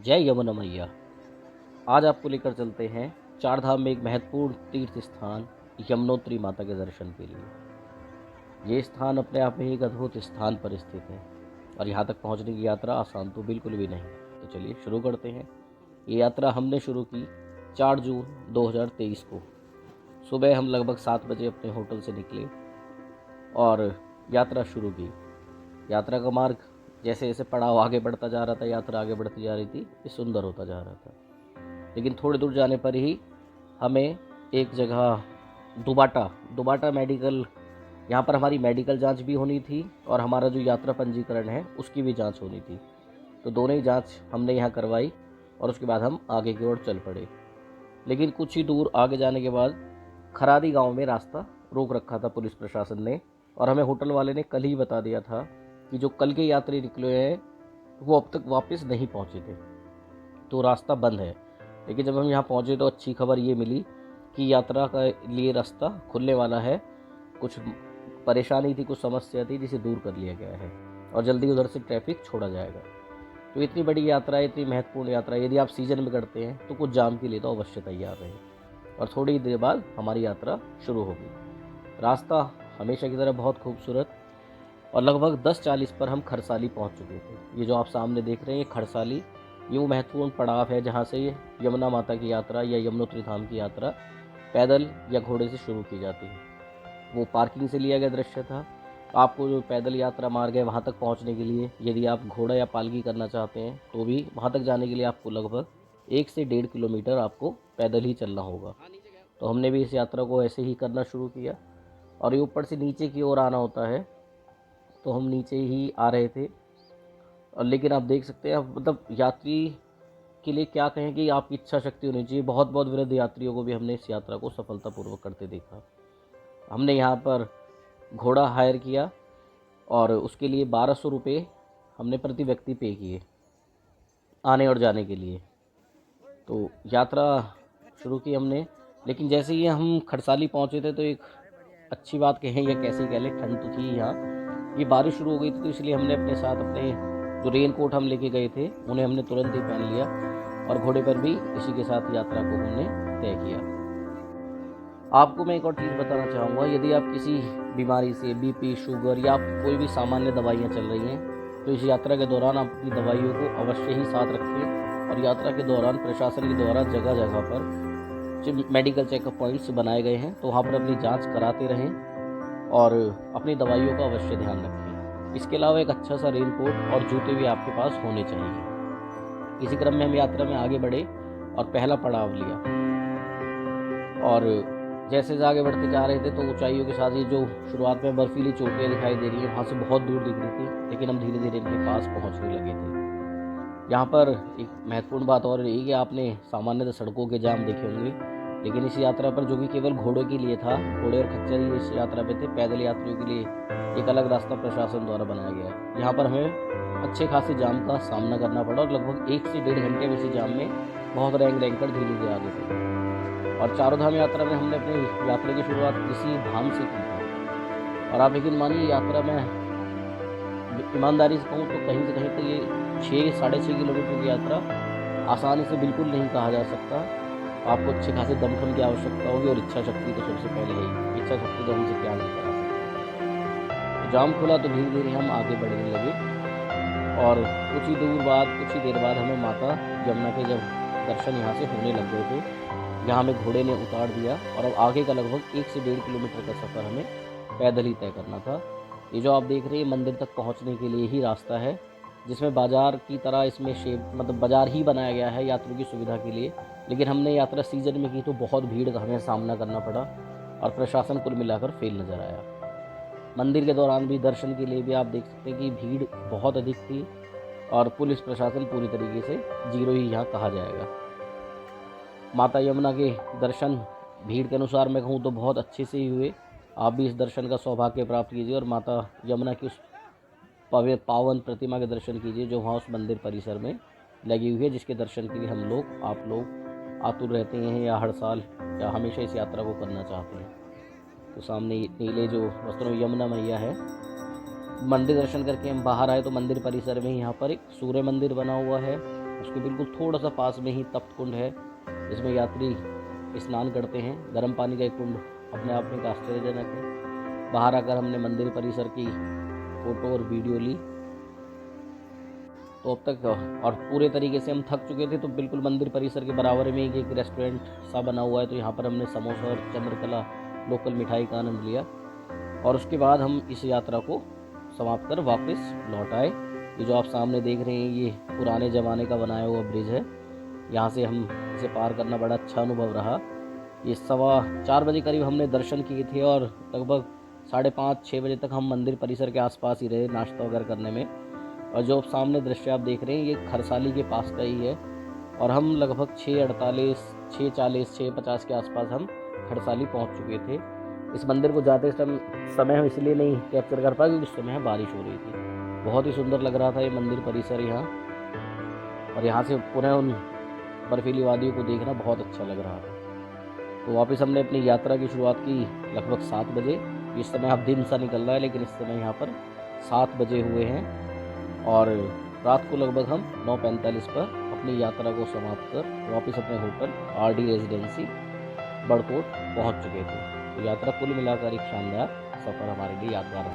जय यमुना मैया। आज आपको लेकर चलते हैं चार धाम में एक महत्वपूर्ण तीर्थ स्थान यमुनोत्री माता के दर्शन के लिए। ये स्थान अपने आप में एक अद्भुत स्थान पर स्थित है और यहाँ तक पहुँचने की यात्रा आसान तो बिल्कुल भी नहीं। तो चलिए शुरू करते हैं। ये यात्रा हमने शुरू की 4 जून 2023 को। सुबह हम लगभग 7 बजे अपने होटल से निकले और यात्रा शुरू की। यात्रा का मार्ग जैसे जैसे पड़ाव आगे बढ़ता जा रहा था, यात्रा आगे बढ़ती जा रही थी, ये सुंदर होता जा रहा था। लेकिन थोड़ी दूर जाने पर ही हमें एक जगह दुबाटा मेडिकल, यहाँ पर हमारी मेडिकल जांच भी होनी थी और हमारा जो यात्रा पंजीकरण है उसकी भी जांच होनी थी। तो दोनों ही जांच हमने यहाँ करवाई और उसके बाद हम आगे की ओर चल पड़े। लेकिन कुछ ही दूर आगे जाने के बाद खरादी गांव में रास्ता रोक रखा था पुलिस प्रशासन ने और हमें होटल वाले ने कल ही बता दिया था कि जो कल के यात्री निकले हैं वो अब तक वापस नहीं पहुँचे थे, तो रास्ता बंद है। लेकिन जब हम यहाँ पहुँचे तो अच्छी खबर ये मिली कि यात्रा का लिए रास्ता खुलने वाला है। कुछ परेशानी थी, कुछ समस्या थी जिसे दूर कर लिया गया है और जल्दी उधर से ट्रैफिक छोड़ा जाएगा। तो इतनी बड़ी यात्रा है, इतनी महत्वपूर्ण यात्रा, यदि आप सीजन में करते हैं तो कुछ जाम के लिए तो अवश्य तैयार रहें। और थोड़ी देर बाद हमारी यात्रा शुरू होगी। रास्ता हमेशा की तरह बहुत खूबसूरत और लगभग 10:40 पर हम खरसाली पहुंच चुके थे। ये जो आप सामने देख रहे हैं, ये खरसाली, ये वो महत्वपूर्ण पड़ाव है जहाँ से यमुना माता की यात्रा या यमुनोत्री धाम की यात्रा पैदल या घोड़े से शुरू की जाती है। वो पार्किंग से लिया गया दृश्य था। आपको जो पैदल यात्रा मार्ग है वहाँ तक पहुँचने के लिए, यदि आप घोड़ा या पालकी करना चाहते हैं तो भी वहाँ तक जाने के लिए आपको लगभग 1 से 1.5 किलोमीटर आपको पैदल ही चलना होगा। तो हमने भी इस यात्रा को ऐसे ही करना शुरू किया और ये ऊपर से नीचे की ओर आना होता है, तो हम नीचे ही आ रहे थे। और लेकिन आप देख सकते हैं, मतलब यात्री के लिए क्या कहें कि आपकी इच्छा शक्ति होनी चाहिए। बहुत बहुत वृद्ध यात्रियों को भी हमने इस यात्रा को सफलतापूर्वक करते देखा। हमने यहाँ पर घोड़ा हायर किया और उसके लिए 1200 रुपये हमने प्रति व्यक्ति पे किए आने और जाने के लिए। तो यात्रा शुरू की हमने। लेकिन जैसे ही हम खरसाली पहुँचे थे तो एक अच्छी बात कहें या कैसे कह लें, ठंड तो थी यहाँ, ये बारिश शुरू हो गई थी, तो इसलिए हमने अपने साथ अपने जो रेन कोट हम लेके गए थे उन्हें हमने तुरंत ही पहन लिया और घोड़े पर भी इसी के साथ यात्रा को हमने तय किया। आपको मैं एक और चीज़ बताना चाहूँगा, यदि आप किसी बीमारी से, बीपी, शुगर या कोई भी सामान्य दवाइयाँ चल रही हैं तो इस यात्रा के दौरान आप अपनी दवाइयों को अवश्य ही साथ रखें। और यात्रा के दौरान प्रशासन के द्वारा जगह जगह पर जो मेडिकल चेकअप पॉइंट्स बनाए गए हैं तो वहाँ पर अपनी जाँच कराते रहें और अपनी दवाइयों का अवश्य ध्यान रखें। इसके अलावा एक अच्छा सा रेन कोट और जूते भी आपके पास होने चाहिए। इसी क्रम में हम यात्रा में आगे बढ़े और पहला पड़ाव लिया और जैसे आगे बढ़ते जा रहे थे तो ऊंचाइयों के साथ ही जो शुरुआत में बर्फीली चोटियाँ दिखाई दे रही हैं वहाँ से बहुत दूर दिख रही थी, लेकिन हम धीरे धीरे इनके पास पहुँचने लगे थे। यहाँ पर एक महत्वपूर्ण बात और रही कि आपने सामान्यतः सड़कों के जाम देखे होंगे, लेकिन इस यात्रा पर जो कि केवल घोड़ों के लिए था, घोड़े और खच्चर ही इस यात्रा पे थे, पैदल यात्रियों के लिए एक अलग रास्ता प्रशासन द्वारा बनाया गया है। यहाँ पर हमें अच्छे खासे जाम का सामना करना पड़ा और लगभग 1 से 1.5 घंटे में इसी जाम में बहुत रेंग कर धीरे धीरे आगे बढ़े। और चारों धाम यात्रा में हमने अपनी यात्रा की शुरुआत इसी धाम से की थी। और आप यकीन मानिए, यात्रा में ईमानदारी से कहूँ तो कहीं से कहीं तक ये 6-6.5 किलोमीटर की यात्रा आसानी से बिल्कुल नहीं कहा जा सकता। आपको अच्छे खासे दमखम की आवश्यकता होगी और इच्छा शक्ति तो सबसे पहले है। इच्छा शक्ति तो हमसे क्या नहीं करा सकती। तो जाम खुला तो धीरे धीरे हम आगे बढ़ने लगे और कुछ ही देर बाद हमें माता यमुना के जब दर्शन यहाँ से होने लग गए थे, यहाँ हमें घोड़े ने उतार दिया और अब आगे का लगभग 1 से 1.5 किलोमीटर का सफ़र हमें पैदल ही तय करना था। ये जो आप देख रहे हैं मंदिर तक पहुँचने के लिए ही रास्ता है, जिसमें बाज़ार की तरह इसमें मतलब बाज़ार ही बनाया गया है यात्रियों की सुविधा के लिए। लेकिन हमने यात्रा सीजन में की तो बहुत भीड़ का हमें सामना करना पड़ा और प्रशासन कुल मिलाकर फेल नज़र आया। मंदिर के दौरान भी दर्शन के लिए भी आप देख सकते हैं कि भीड़ बहुत अधिक थी और पुलिस प्रशासन पूरी तरीके से जीरो ही यहाँ कहा जाएगा। माता यमुना के दर्शन भीड़ के अनुसार मैं कहूँ तो बहुत अच्छे से ही हुए। आप भी इस दर्शन का सौभाग्य प्राप्त कीजिए और माता यमुना की उस पावन प्रतिमा के दर्शन कीजिए जो वहाँ उस मंदिर परिसर में लगी हुई है, जिसके दर्शन के लिए आप लोग आतुर रहते हैं या हर साल या हमेशा इस यात्रा को करना चाहते हैं। तो सामने नीले जो वस्त्रों में यमुना मैया है। मंदिर दर्शन करके हम बाहर आए तो मंदिर परिसर में यहाँ पर एक सूर्य मंदिर बना हुआ है उसके बिल्कुल थोड़ा सा पास में ही तप्त कुंड है, जिसमें यात्री स्नान करते हैं। गर्म पानी का एक कुंड अपने आप में एक आश्चर्यजनक है। बाहर आकर हमने मंदिर परिसर की फ़ोटो और वीडियो ली। तो अब तक और पूरे तरीके से हम थक चुके थे, तो बिल्कुल मंदिर परिसर के बराबर में ही एक रेस्टोरेंट सा बना हुआ है, तो यहाँ पर हमने समोसा और चंद्रकला लोकल मिठाई का आनंद लिया। और उसके बाद हम इस यात्रा को समाप्त कर वापस लौट आए। ये जो आप सामने देख रहे हैं, ये पुराने ज़माने का बनाया हुआ ब्रिज है। यहाँ से हम इसे पार करना बड़ा अच्छा अनुभव रहा। ये 4:15 बजे करीब हमने दर्शन किए थे और लगभग 5:30-6 बजे तक हम मंदिर परिसर के आसपास ही रहे नाश्ता वगैरह करने में। और जो सामने दृश्य आप देख रहे हैं, ये खरसाली के पास का ही है। और हम लगभग 6:48, 6:40, 6:50 के आसपास हम खरसाली पहुंच चुके थे। इस मंदिर को जाते समय हम इसलिए नहीं कैप्चर कर पाए क्योंकि उस समय बारिश हो रही थी। बहुत ही सुंदर लग रहा था ये मंदिर परिसर यहाँ, और यहाँ से पुनः उन बर्फीली वादियों को देखना बहुत अच्छा लग रहा था। तो वापस हमने अपनी यात्रा की शुरुआत की लगभग 7 बजे। इस समय अब दिन सा निकल रहा है, लेकिन इस समय यहाँ पर 7 बजे हुए हैं और रात को लगभग हम 9:45 पर अपनी यात्रा को समाप्त कर वापस अपने होटल RD रेजिडेंसी बड़कोट पहुँच चुके थे। तो यात्रा कुल मिलाकर एक शानदार सफ़र हमारे लिए यादगार